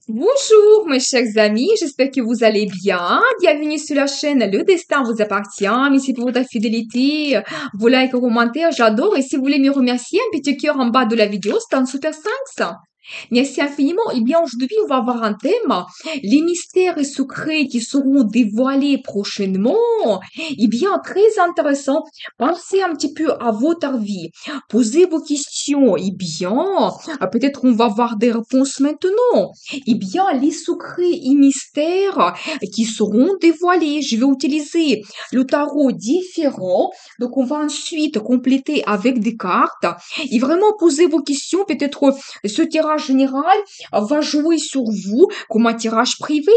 Bonjour mes chers amis, j'espère que vous allez bien. Bienvenue sur la chaîne Le Destin vous appartient. Merci pour votre fidélité, vos likes, vos commentaires, j'adore. Et si vous voulez me remercier, un petit cœur en bas de la vidéo, c'est un super 5 ça. Merci infiniment. Eh bien, aujourd'hui, on va avoir un thème, les mystères et secrets qui seront dévoilés prochainement. Eh bien, très intéressant. Pensez un petit peu à votre vie. Posez vos questions. Eh bien, peut-être on va avoir des réponses maintenant. Eh bien, les secrets et mystères qui seront dévoilés. Je vais utiliser le tarot différent. Donc, on va ensuite compléter avec des cartes. Et vraiment, posez vos questions. Peut-être ce tirage général va jouer sur vous comme un tirage privé.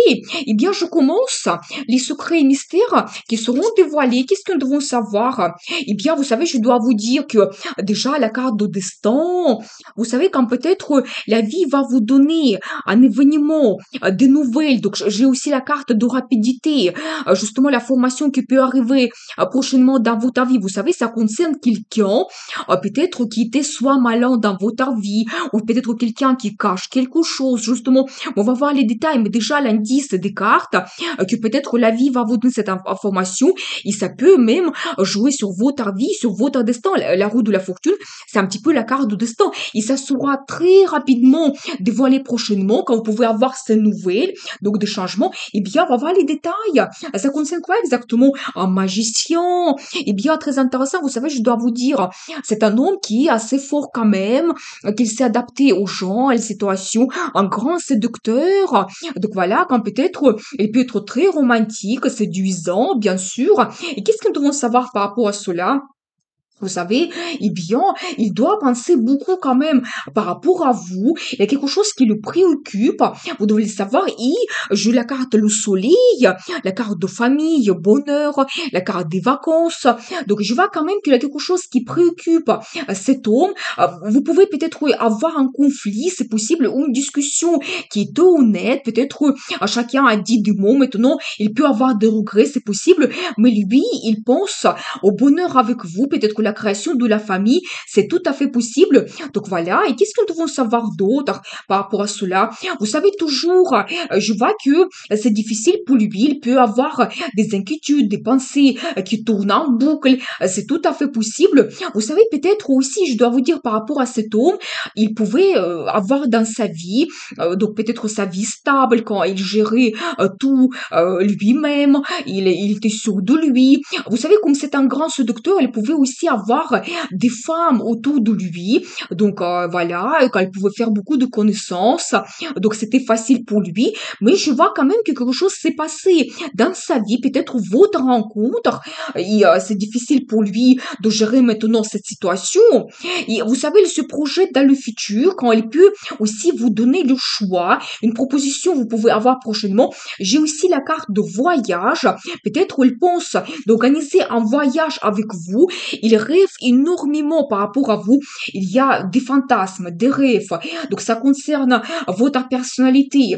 Eh bien, je commence. Les secrets et mystères qui seront dévoilés. Qu'est-ce que nous devons savoir? Eh bien, vous savez, je dois vous dire que déjà, la carte de destin, vous savez, quand peut-être la vie va vous donner un événement, des nouvelles. Donc, j'ai aussi la carte de rapidité. Justement, la formation qui peut arriver prochainement dans votre vie. Vous savez, ça concerne quelqu'un, peut-être qui était soit malin dans votre vie, ou peut-être quelqu'un qui cache quelque chose. Justement, on va voir les détails, mais déjà, l'indice des cartes, que peut-être la vie va vous donner cette information, et ça peut même jouer sur votre vie, sur votre destin. La roue de la fortune, c'est un petit peu la carte de destin. Et ça sera très rapidement dévoilé prochainement quand vous pouvez avoir ces nouvelles, donc des changements. Eh bien, on va voir les détails. Ça concerne quoi exactement? Un magicien. Eh bien, très intéressant. Vous savez, je dois vous dire, c'est un homme qui est assez fort quand même, qu'il s'est adapté aux gens, à les situations, un grand séducteur. Donc voilà, quand peut-être, il peut être très romantique, séduisant, bien sûr. Et qu'est-ce que nous devons savoir par rapport à cela? Vous savez, eh bien, il doit penser beaucoup quand même par rapport à vous. Il y a quelque chose qui le préoccupe. Vous devez le savoir. Et j'ai la carte le soleil, la carte de famille, bonheur, la carte des vacances. Donc, je vois quand même qu'il y a quelque chose qui préoccupe cet homme. Vous pouvez peut-être avoir un conflit, c'est possible, ou une discussion qui est honnête. Peut-être chacun a dit du mot. Maintenant, il peut avoir des regrets, c'est possible. Mais lui, il pense au bonheur avec vous, peut-être que la création de la famille, c'est tout à fait possible. Donc voilà, et qu'est-ce que nous devons savoir d'autre par rapport à cela? Vous savez toujours, je vois que c'est difficile pour lui, il peut avoir des inquiétudes, des pensées qui tournent en boucle, c'est tout à fait possible. Vous savez peut-être aussi, je dois vous dire par rapport à cet homme, il pouvait avoir dans sa vie, donc peut-être sa vie stable quand il gérait tout lui-même, il était sûr de lui, vous savez, comme c'est un grand séducteur, il pouvait aussi avoir des femmes autour de lui. Donc voilà, quand il pouvait faire beaucoup de connaissances. Donc c'était facile pour lui. Mais je vois quand même que quelque chose s'est passé dans sa vie. Peut-être votre rencontre. Et c'est difficile pour lui de gérer maintenant cette situation. Et vous savez, il se projette dans le futur quand il peut aussi vous donner le choix. Une proposition vous pouvez avoir prochainement. J'ai aussi la carte de voyage. Peut-être il pense d'organiser un voyage avec vous. Il rêve énormément par rapport à vous. Il y a des fantasmes, des rêves. Donc ça concerne votre personnalité,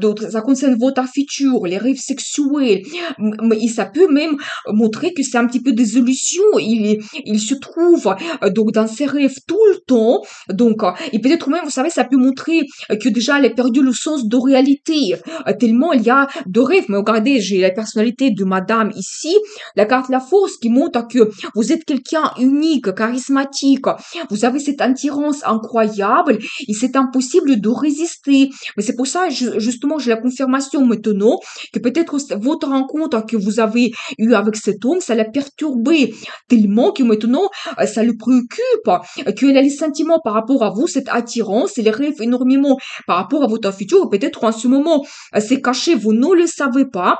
donc ça concerne votre futur, les rêves sexuels. Mais ça peut même montrer que c'est un petit peu des illusions. Il se trouve donc dans ses rêves tout le temps. Donc et peut-être même, vous savez, ça peut montrer que déjà elle a perdu le sens de réalité. Tellement il y a de rêves. Mais regardez, j'ai la personnalité de madame ici, la carte la force qui montre que vous êtes quelqu'un unique, charismatique. Vous avez cette attirance incroyable et c'est impossible de résister. Mais c'est pour ça, justement, j'ai la confirmation maintenant que peut-être votre rencontre que vous avez eue avec cet homme, ça l'a perturbé tellement que maintenant, ça le préoccupe, qu'il a les sentiments par rapport à vous, cette attirance, il rêve énormément par rapport à votre futur. Peut-être en ce moment, c'est caché, vous ne le savez pas.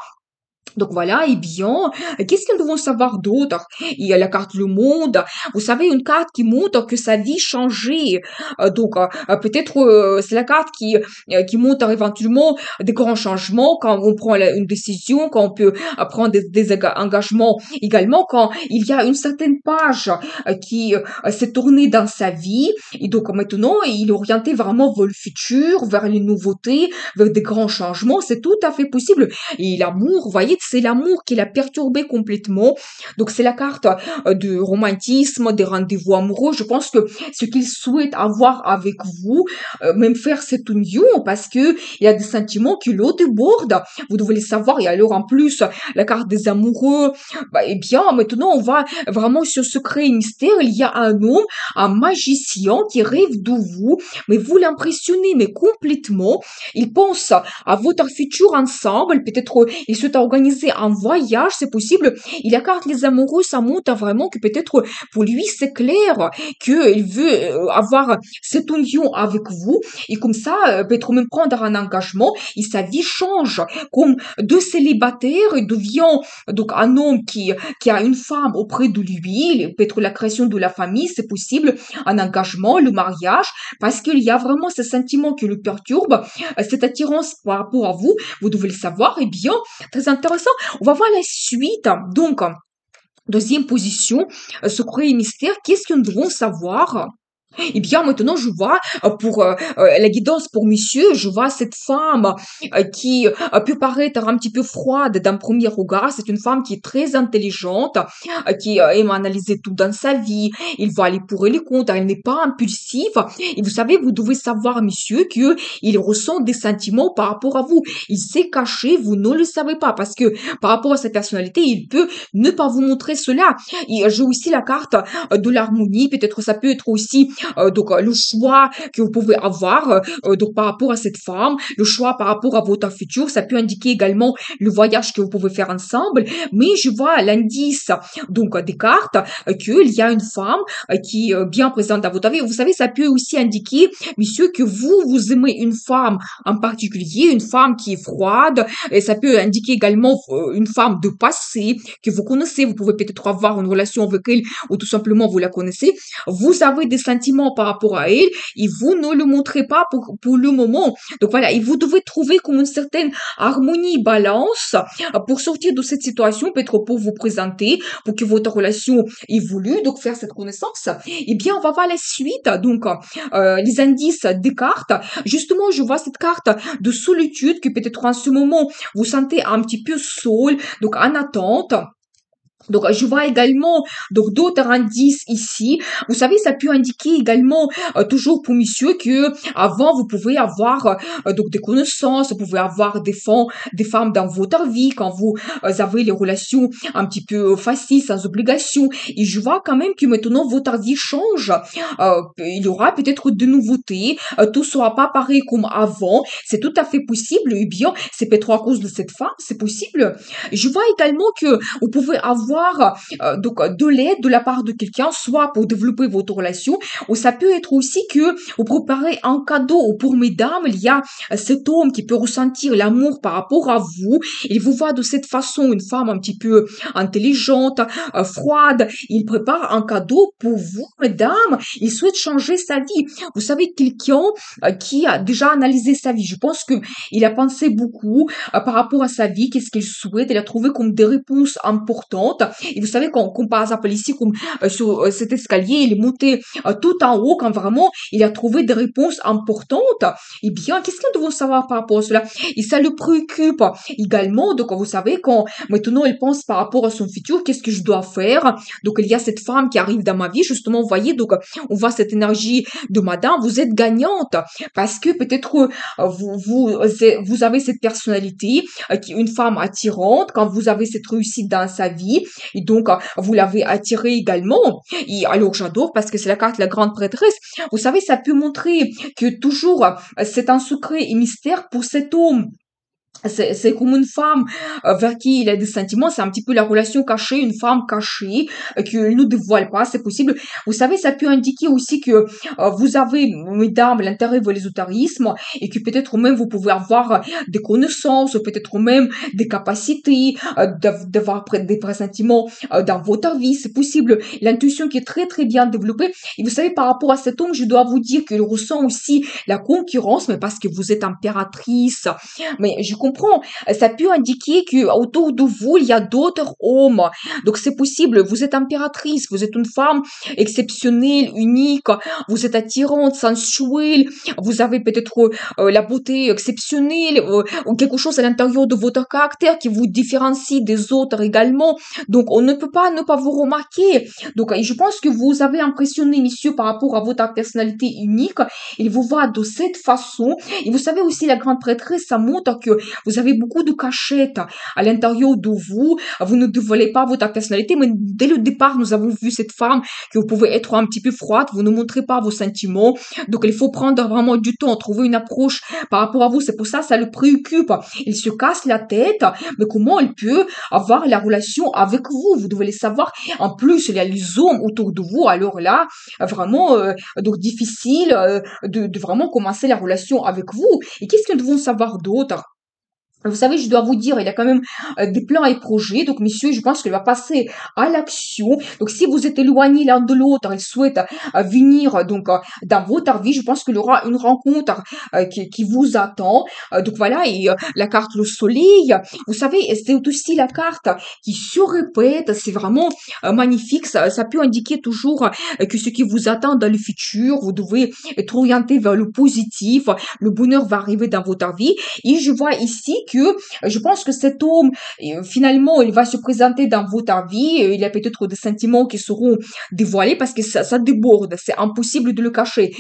Donc voilà, eh bien, qu'est-ce que nous devons savoir d'autre? Il y a la carte Le Monde. Vous savez, une carte qui montre que sa vie changeait. Donc, peut-être c'est la carte qui montre éventuellement des grands changements quand on prend une décision, quand on peut prendre des engagements. Également, quand il y a une certaine page qui s'est tournée dans sa vie. Et donc, maintenant, il est orienté vraiment vers le futur, vers les nouveautés, vers des grands changements. C'est tout à fait possible. Et l'amour, vous voyez, c'est l'amour qui l'a perturbé complètement. Donc, c'est la carte de romantisme, des rendez-vous amoureux. Je pense que ce qu'il souhaite avoir avec vous, même faire cette union, parce que il y a des sentiments qui le débordent. Vous devez le savoir. Et alors, en plus, la carte des amoureux, bah, eh bien, maintenant, on va vraiment sur secret et mystère. Il y a un homme, un magicien qui rêve de vous, mais vous l'impressionnez, mais complètement. Il pense à votre futur ensemble. Peut-être il souhaite organiser un voyage, c'est possible. Il accorde les amoureux, ça montre vraiment que peut-être pour lui, c'est clair qu'il veut avoir cette union avec vous. Et comme ça, peut-être même prendre un engagement et sa vie change. Comme deux célibataires, il devient donc un homme qui a une femme auprès de lui, peut-être la création de la famille, c'est possible, un engagement, le mariage, parce qu'il y a vraiment ce sentiment qui le perturbe, cette attirance par rapport à vous, vous devez le savoir, et bien, très intéressant. On va voir la suite. Donc, deuxième position, secret et mystère, qu'est-ce que nous devons savoir? Eh bien, maintenant, je vois, pour la guidance pour monsieur, je vois cette femme qui peut paraître un petit peu froide d'un premier regard. C'est une femme qui est très intelligente, qui aime analyser tout dans sa vie. Il va aller pour et contre. Elle n'est pas impulsive. Et vous savez, vous devez savoir, monsieur, que il ressent des sentiments par rapport à vous. Il s'est caché, vous ne le savez pas, parce que par rapport à sa personnalité, il peut ne pas vous montrer cela. Il joue aussi la carte de l'harmonie. Peut-être ça peut être aussi le choix que vous pouvez avoir donc par rapport à cette femme, le choix par rapport à votre futur, ça peut indiquer également le voyage que vous pouvez faire ensemble, mais je vois l'indice donc des cartes qu'il y a une femme qui est bien présente dans votre vie. Vous savez, ça peut aussi indiquer, monsieur, que vous aimez une femme en particulier, une femme qui est froide, et ça peut indiquer également une femme de passé que vous connaissez, vous pouvez peut-être avoir une relation avec elle ou tout simplement vous la connaissez. Vous avez des sentiments par rapport à elle et vous ne le montrez pas pour le moment. Donc voilà, et vous devez trouver comme une certaine harmonie, balance pour sortir de cette situation, peut-être pour vous présenter, pour que votre relation évolue, donc faire cette connaissance. Eh bien, on va voir la suite. Donc, les indices des cartes. Justement, je vois cette carte de solitude que peut-être en ce moment, vous sentez un petit peu seul, donc en attente. Donc, je vois également donc d'autres indices ici. Vous savez, ça peut indiquer également toujours pour monsieur que avant vous pouvez avoir donc des connaissances, vous pouvez avoir des femmes dans votre vie quand vous avez les relations un petit peu faciles, sans obligation. Et je vois quand même que maintenant votre vie change. Il y aura peut-être de nouveautés. Tout sera pas pareil comme avant. C'est tout à fait possible. Eh bien, c'est peut-être à cause de cette femme, c'est possible. Je vois également que vous pouvez avoir de l'aide de la part de quelqu'un, soit pour développer votre relation, ou ça peut être aussi que vous préparez un cadeau. Pour mesdames, il y a cet homme qui peut ressentir l'amour par rapport à vous. Il vous voit de cette façon, une femme un petit peu intelligente, froide. Il prépare un cadeau pour vous, mesdames. Il souhaite changer sa vie. Vous savez, quelqu'un qui a déjà analysé sa vie. Je pense que il a pensé beaucoup par rapport à sa vie, qu'est-ce qu'il souhaite. Il a trouvé comme des réponses importantes. Et vous savez, comme par exemple ici, comme sur cet escalier, il est monté tout en haut quand vraiment il a trouvé des réponses importantes. Eh bien, qu'est-ce que nous devons savoir par rapport à cela? Et ça le préoccupe également. Donc, vous savez, quand maintenant il pense par rapport à son futur, qu'est-ce que je dois faire? Donc, il y a cette femme qui arrive dans ma vie, justement, vous voyez, donc on voit cette énergie de madame, vous êtes gagnante parce que peut-être vous avez cette personnalité qui est une femme attirante, quand vous avez cette réussite dans sa vie, et donc vous l'avez attirée également. Et alors j'adore parce que c'est la carte de la grande prêtresse. Vous savez, ça peut montrer que toujours c'est un secret et mystère pour cet homme. C'est comme une femme vers qui il a des sentiments, c'est un petit peu la relation cachée, une femme cachée, qu'il ne dévoile pas, c'est possible. Vous savez, ça peut indiquer aussi que vous avez, mesdames, l'intérêt vers l'ésotérisme, et que peut-être même vous pouvez avoir des connaissances, peut-être même des capacités, d'avoir des pressentiments dans votre vie, c'est possible. L'intuition qui est très très bien développée. Et vous savez, par rapport à cet homme, je dois vous dire qu'il ressent aussi la concurrence, mais parce que vous êtes impératrice. Mais je comprends. Ça peut indiquer que autour de vous, il y a d'autres hommes. Donc, c'est possible. Vous êtes impératrice. Vous êtes une femme exceptionnelle, unique. Vous êtes attirante, sensuelle. Vous avez peut-être la beauté exceptionnelle ou quelque chose à l'intérieur de votre caractère qui vous différencie des autres également. Donc, on ne peut pas ne pas vous remarquer. Donc, je pense que vous avez impressionné, monsieur, par rapport à votre personnalité unique. Il vous voit de cette façon. Et vous savez aussi, la grande prêtresse, ça montre que vous avez beaucoup de cachettes à l'intérieur de vous. Vous ne dévoilez pas votre personnalité, mais dès le départ, nous avons vu cette femme que vous pouvez être un petit peu froide. Vous ne montrez pas vos sentiments. Donc, il faut prendre vraiment du temps, trouver une approche par rapport à vous. C'est pour ça, ça le préoccupe. Il se casse la tête. Mais comment il peut avoir la relation avec vous? Vous devez le savoir. En plus, il y a les hommes autour de vous. Alors là, vraiment, donc difficile de vraiment commencer la relation avec vous. Et qu'est-ce que nous devons savoir d'autre? Vous savez, je dois vous dire, il y a quand même des plans et projets. Donc, monsieur, je pense qu'il va passer à l'action. Donc, si vous êtes éloignés l'un de l'autre, il souhaite venir donc dans votre vie. Je pense qu'il y aura une rencontre qui vous attend. Donc, voilà, et la carte le soleil. Vous savez, c'est aussi la carte qui se répète. C'est vraiment magnifique. Ça peut indiquer toujours que ce qui vous attend dans le futur, vous devez être orienté vers le positif. Le bonheur va arriver dans votre vie. Et je vois ici que je pense que cet homme, finalement, il va se présenter dans votre vie. Il y a peut-être des sentiments qui seront dévoilés parce que ça déborde. C'est impossible de le cacher.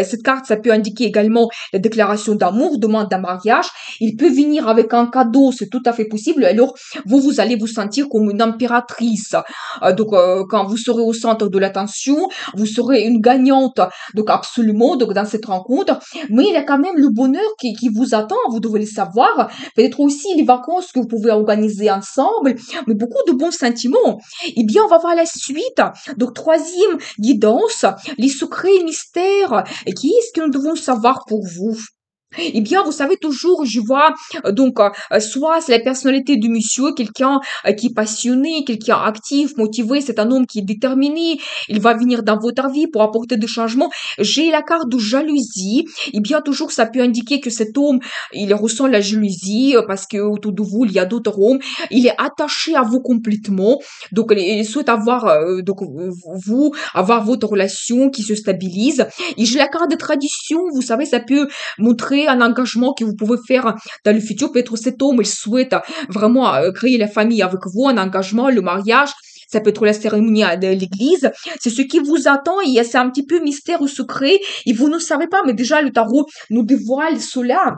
Cette carte, ça peut indiquer également la déclaration d'amour, demande d'un mariage. Il peut venir avec un cadeau, c'est tout à fait possible. Alors, vous allez vous sentir comme une impératrice. Quand vous serez au centre de l'attention, vous serez une gagnante. Donc, absolument, donc dans cette rencontre. Mais il y a quand même le bonheur qui vous attend. Vous devez le savoir. Peut-être aussi les vacances que vous pouvez organiser ensemble, mais beaucoup de bons sentiments. Eh bien, on va voir la suite. Donc, troisième guidance, les secrets et mystères. Et qui est-ce que nous devons savoir pour vous? Eh bien, vous savez toujours, je vois, soit c'est la personnalité du monsieur, quelqu'un qui est passionné, quelqu'un actif, motivé, c'est un homme qui est déterminé, il va venir dans votre vie pour apporter des changements. J'ai la carte de jalousie. Eh bien, toujours, ça peut indiquer que cet homme, il ressent la jalousie parce que autour de vous, il y a d'autres hommes. Il est attaché à vous complètement. Donc, il souhaite avoir, vous, avoir votre relation qui se stabilise. Et j'ai la carte de tradition. Vous savez, ça peut montrer un engagement que vous pouvez faire dans le futur. Peut-être cet homme, il souhaite vraiment créer la famille avec vous, un engagement, le mariage. Ça peut être la cérémonie de l'église. C'est ce qui vous attend. Et c'est un petit peu mystère ou secret. Et vous ne savez pas, mais déjà, le tarot nous dévoile cela.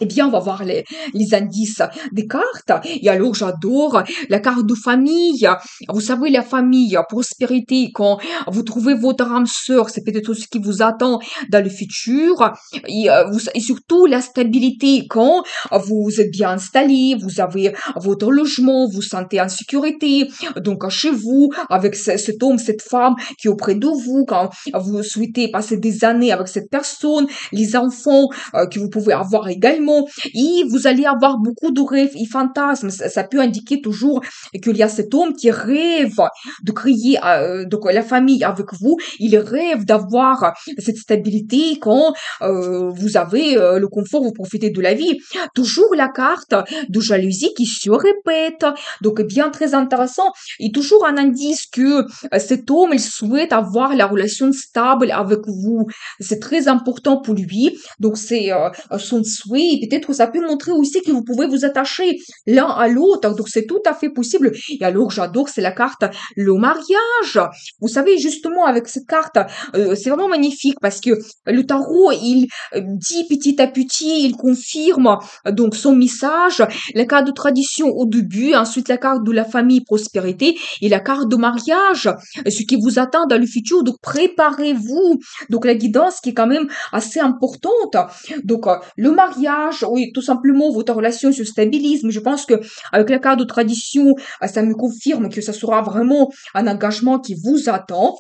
Eh bien, on va voir les indices des cartes. Et alors, j'adore la carte de famille. Vous savez, la famille, prospérité, quand vous trouvez votre âme sœur, c'est peut-être ce qui vous attend dans le futur. Et surtout, la stabilité, quand vous êtes bien installé, vous avez votre logement, vous sentez en sécurité. Donc, chez vous, avec cet homme, cette femme qui est auprès de vous, quand vous souhaitez passer des années avec cette personne, les enfants que vous pouvez avoir également. Et vous allez avoir beaucoup de rêves et fantasmes. Ça peut indiquer toujours qu'il y a cet homme qui rêve de créer donc la famille avec vous. Il rêve d'avoir cette stabilité quand vous avez le confort, vous profitez de la vie. Toujours la carte de jalousie qui se répète. Donc, bien très intéressant. Et toujours un indice que cet homme, il souhaite avoir la relation stable avec vous. C'est très important pour lui. Donc, c'est son souhait. Et peut-être ça peut montrer aussi que vous pouvez vous attacher l'un à l'autre. Donc, c'est tout à fait possible. Et alors, j'adore, c'est la carte le mariage. Vous savez, justement, avec cette carte, c'est vraiment magnifique parce que le tarot, il dit petit à petit, il confirme donc son message. La carte de tradition au début, ensuite la carte de la famille prospérité et la carte de mariage, ce qui vous attend dans le futur. Donc, préparez-vous. Donc, la guidance qui est quand même assez importante. Donc, le mariage, oui, tout simplement, votre relation se stabilise. Mais je pense que avec la carte de tradition, ça me confirme que ça sera vraiment un engagement qui vous attend.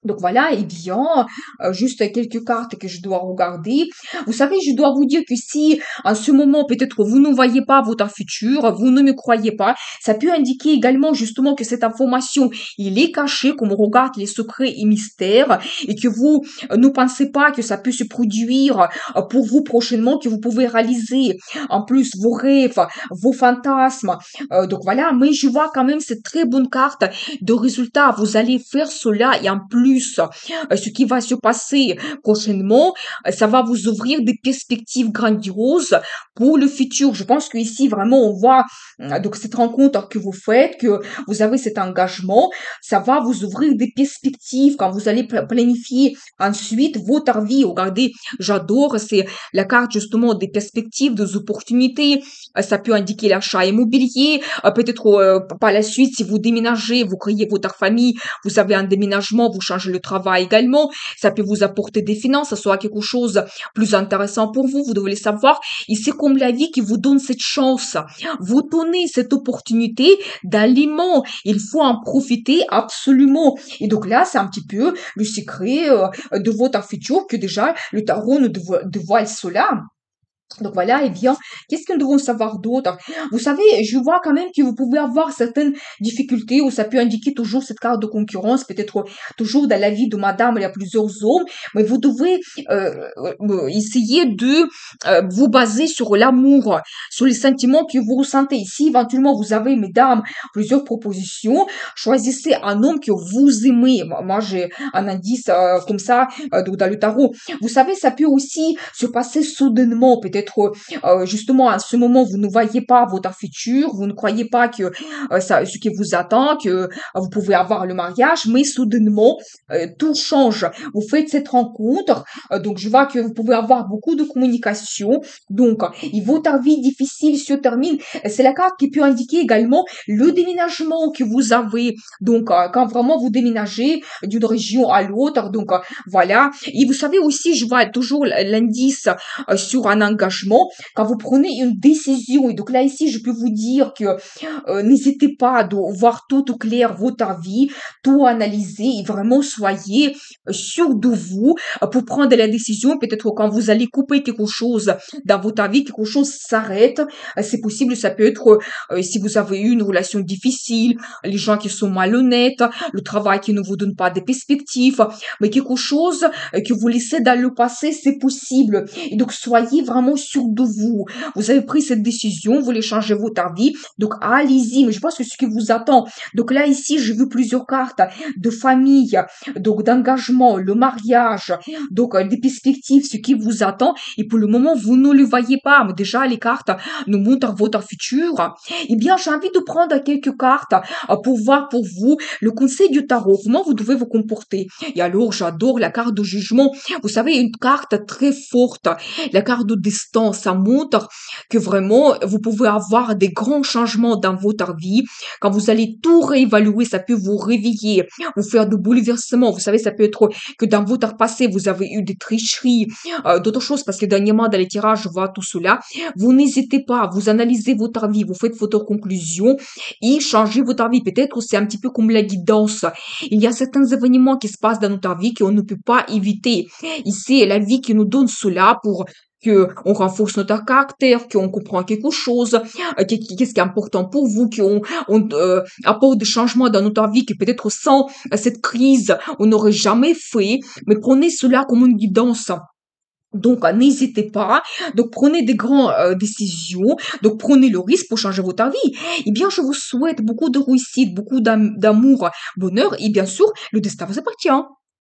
Donc voilà, et bien, juste quelques cartes que je dois regarder. Vous savez, je dois vous dire que si en ce moment, peut-être vous ne voyez pas votre futur, vous ne me croyez pas, ça peut indiquer également justement que cette information, il est caché, qu'on regarde les secrets et mystères, et que vous ne pensez pas que ça peut se produire pour vous prochainement, que vous pouvez réaliser en plus vos rêves, vos fantasmes. Donc voilà, mais je vois quand même cette très bonne carte de résultats. Vous allez faire cela et en plus, ce qui va se passer prochainement, ça va vous ouvrir des perspectives grandioses pour le futur. Je pense que ici vraiment on voit donc cette rencontre que vous faites, que vous avez cet engagement, ça va vous ouvrir des perspectives quand vous allez planifier ensuite votre vie. Regardez, j'adore, c'est la carte justement des perspectives, des opportunités. Ça peut indiquer l'achat immobilier, peut-être par la suite, si vous déménagez, vous créez votre famille, vous avez un déménagement, vous changez le travail également, ça peut vous apporter des finances, ça sera quelque chose plus intéressant pour vous, vous devez le savoir. Et c'est comme la vie qui vous donne cette chance, vous donnez cette opportunité d'aliment, il faut en profiter absolument. Et donc là, c'est un petit peu le secret de votre futur que déjà le tarot nous dévoile cela. Donc voilà, eh bien, qu'est-ce que nous devons savoir d'autre? Vous savez, je vois quand même que vous pouvez avoir certaines difficultés où ça peut indiquer toujours cette carte de concurrence, peut-être toujours dans la vie de madame, il y a plusieurs hommes, mais vous devez essayer de vous baser sur l'amour, sur les sentiments que vous ressentez. Ici, éventuellement, vous avez, mesdames, plusieurs propositions. Choisissez un homme que vous aimez. Moi, j'ai un indice comme ça dans le tarot. Vous savez, ça peut aussi se passer soudainement, peut-être justement à ce moment vous ne voyez pas votre futur, vous ne croyez pas que ça, ce qui vous attend, que vous pouvez avoir le mariage, mais soudainement tout change. Vous faites cette rencontre, donc je vois que vous pouvez avoir beaucoup de communication, donc et votre vie difficile se termine. C'est la carte qui peut indiquer également le déménagement que vous avez. Donc quand vraiment vous déménagez d'une région à l'autre, donc voilà. Et vous savez aussi, je vois toujours l'indice sur un engagement quand vous prenez une décision. Et donc là, ici, je peux vous dire que n'hésitez pas à voir tout au clair votre vie, tout analyser et vraiment soyez sûr de vous pour prendre la décision. Peut-être quand vous allez couper quelque chose dans votre vie, quelque chose s'arrête. C'est possible, ça peut être si vous avez eu une relation difficile, les gens qui sont malhonnêtes, le travail qui ne vous donne pas de perspectives, mais quelque chose que vous laissez dans le passé, c'est possible. Et donc, soyez vraiment sûr de vous. Vous avez pris cette décision, vous voulez changer votre vie, donc allez-y. Mais je pense que ce qui vous attend. Donc là, ici, j'ai vu plusieurs cartes de famille, donc d'engagement, le mariage, donc des perspectives, ce qui vous attend. Et pour le moment, vous ne le voyez pas. Mais déjà, les cartes nous montrent votre futur. Eh bien, j'ai envie de prendre quelques cartes pour voir pour vous le conseil du tarot, comment vous devez vous comporter. Et alors, j'adore la carte de jugement. Vous savez, une carte très forte, la carte de destin, ça montre que vraiment, vous pouvez avoir des grands changements dans votre vie. Quand vous allez tout réévaluer, ça peut vous réveiller, vous faire de bouleversements. Vous savez, ça peut être que dans votre passé, vous avez eu des tricheries, d'autres choses, parce que dernièrement, dans les tirages, je vois tout cela. Vous n'hésitez pas, vous analysez votre vie, vous faites votre conclusion et changez votre vie. Peut-être c'est un petit peu comme la guidance. Il y a certains événements qui se passent dans notre vie qu'on ne peut pas éviter. Ici, la vie qui nous donne cela pour que on renforce notre caractère, qu'on comprend quelque chose, qu'est-ce qui est important pour vous, qu'on apporte des changements dans notre vie que peut-être sans cette crise, on n'aurait jamais fait, mais prenez cela comme une guidance. Donc, n'hésitez pas. Donc, prenez des grandes décisions. Donc, prenez le risque pour changer votre vie. Eh bien, je vous souhaite beaucoup de réussite, beaucoup d'amour, bonheur et bien sûr, le destin vous appartient.